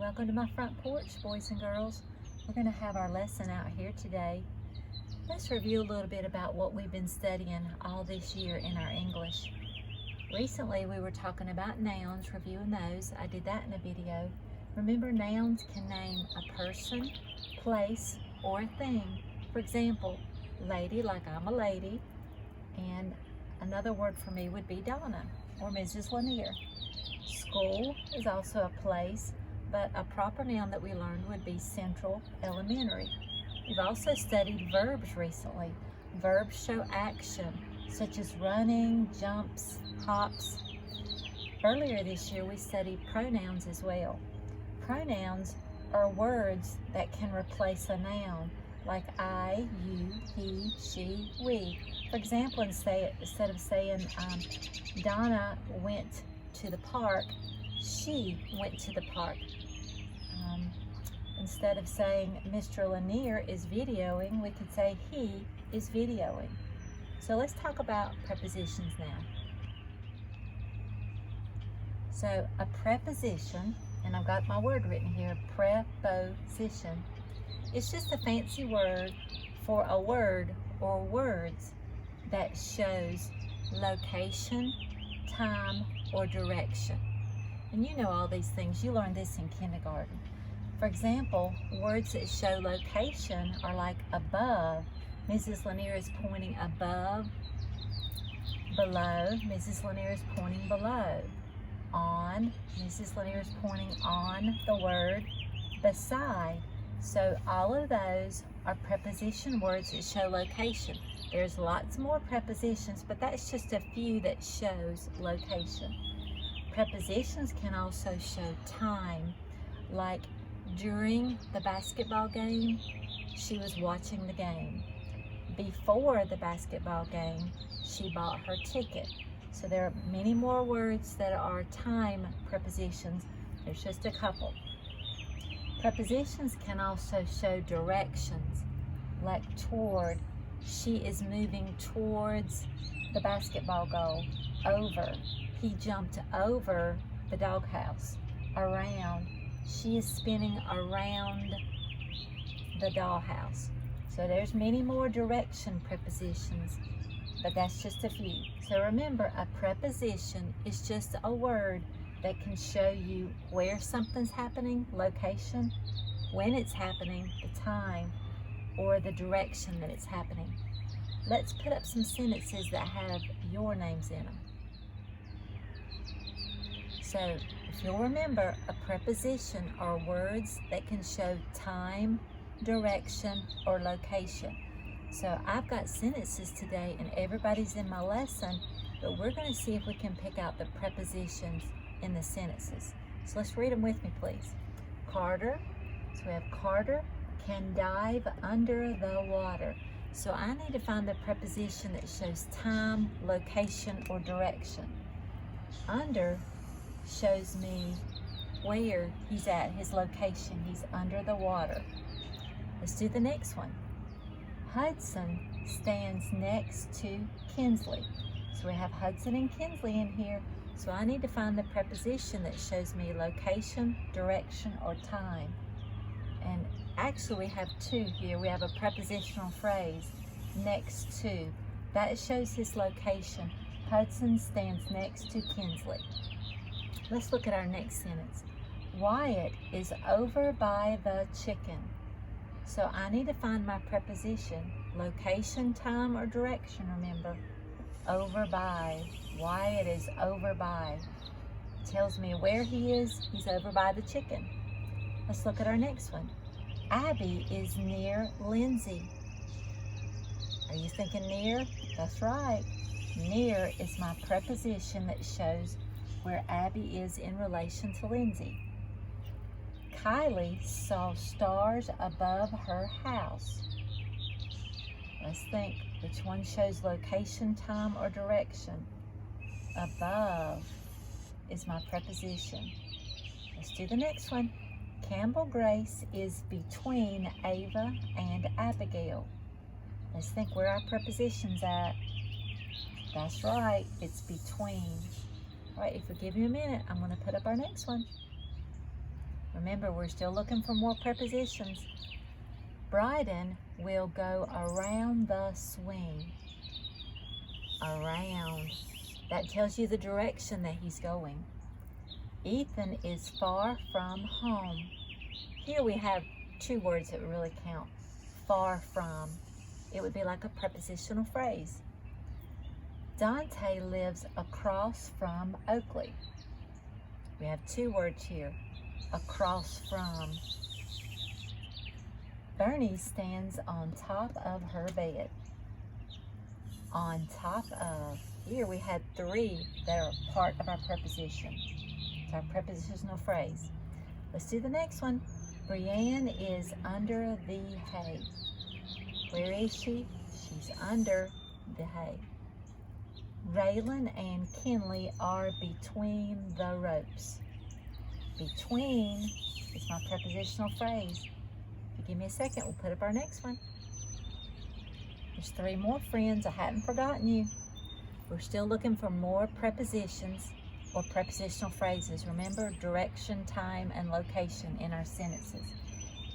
Welcome to my front porch, boys and girls. We're going to have our lesson out here today. Let's review a little bit about what we've been studying all this year in our English. Recently, we were talking about nouns, reviewing those. I did that in a video. Remember, nouns can name a person, place, or a thing. For example, lady, like I'm a lady, and another word for me would be Donna or Mrs. Lanier. School is also a place, but a proper noun that we learned would be Central Elementary. We've also studied verbs recently. Verbs show action, such as running, jumps, hops. Earlier this year, we studied pronouns as well. Pronouns are words that can replace a noun, like I, you, he, she, we. For example, instead of saying Donna went to the park, she went to the park. Instead of saying Mr. Lanier is videoing, we could say he is videoing. So let's talk about prepositions now. So a preposition, and I've got my word written here, preposition, it's just a fancy word for a word or words that shows location, time, or direction. And you know all these things. You learned this in kindergarten. For example, words that show location are like above. Mrs. Lanier is pointing above. Below, Mrs. Lanier is pointing below. On, Mrs. Lanier is pointing on the word beside. So all of those are preposition words that show location. There's lots more prepositions, but that's just a few that shows location. Prepositions can also show time, like during the basketball game, she was watching the game. Before the basketball game, she bought her ticket. So there are many more words that are time prepositions. There's just a couple. Prepositions can also show directions, like toward. She is moving towards the basketball goal. Over. He jumped over the doghouse. Around. She is spinning around the dollhouse. So there's many more direction prepositions, but that's just a few. So remember, a preposition is just a word that can show you where something's happening, location, when it's happening, the time, or the direction that it's happening. Let's put up some sentences that have your names in them. So, if you'll remember, a preposition are words that can show time, direction, or location. So I've got sentences today and everybody's in my lesson, but we're going to see if we can pick out the prepositions in the sentences. So let's read them with me, please. Carter, so we have Carter can dive under the water. So I need to find the preposition that shows time, location, or direction. Under shows me where he's at, his location. He's under the water. Let's do the next one. Hudson stands next to Kinsley. So we have Hudson and Kinsley in here. So I need to find the preposition that shows me location, direction, or time. And actually we have two here. We have a prepositional phrase, next to. That shows his location. Hudson stands next to Kinsley. Let's look at our next sentence. Wyatt is over by the chicken. So I need to find my preposition, location, time, or direction, remember. Over by. Wyatt is over by. It tells me where he is. He's over by the chicken. Let's look at our next one. Abby is near Lindsay. Are you thinking near? That's right. Near is my preposition that shows where Abby is in relation to Lindsay. Kylie saw stars above her house. Let's think, which one shows location, time, or direction? Above is my preposition. Let's do the next one. Campbell Grace is between Ava and Abigail. Let's think where our preposition's at. That's right, it's between. All right, if you give me a minute, I'm going to put up our next one. Remember, we're still looking for more prepositions. Bryden will go around the swing. Around. That tells you the direction that he's going. Ethan is far from home. Here we have two words that really count. Far from. It would be like a prepositional phrase. Dante lives across from Oakley. We have two words here. Across from. Bernie stands on top of her bed. On top of. Here we had three that are part of our preposition. It's our prepositional phrase. Let's do the next one. Brienne is under the hay. Where is she? She's under the hay. Raylan and Kinley are between the ropes. Between is my prepositional phrase. If you give me a second, we'll put up our next one. There's three more friends. I hadn't forgotten you. We're still looking for more prepositions or prepositional phrases. Remember, direction, time, and location in our sentences.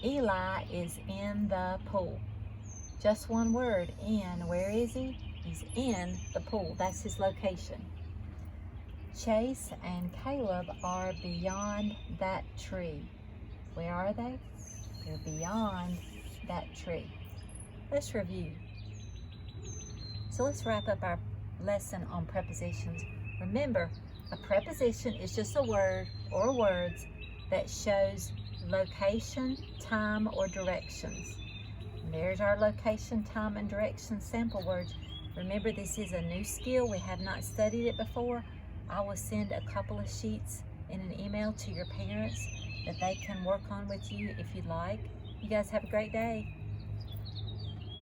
Eli is in the pool. Just one word, in. Where is he? He's in the pool. That's his location. Chase and Caleb are beyond that tree. Where are they? They're beyond that tree. Let's review. So let's wrap up our lesson on prepositions. Remember, a preposition is just a word or words that shows location, time, or directions. And there's our location, time, and direction sample words. Remember, this is a new skill. We have not studied it before. I will send a couple of sheets in an email to your parents that they can work on with you if you'd like. You guys have a great day.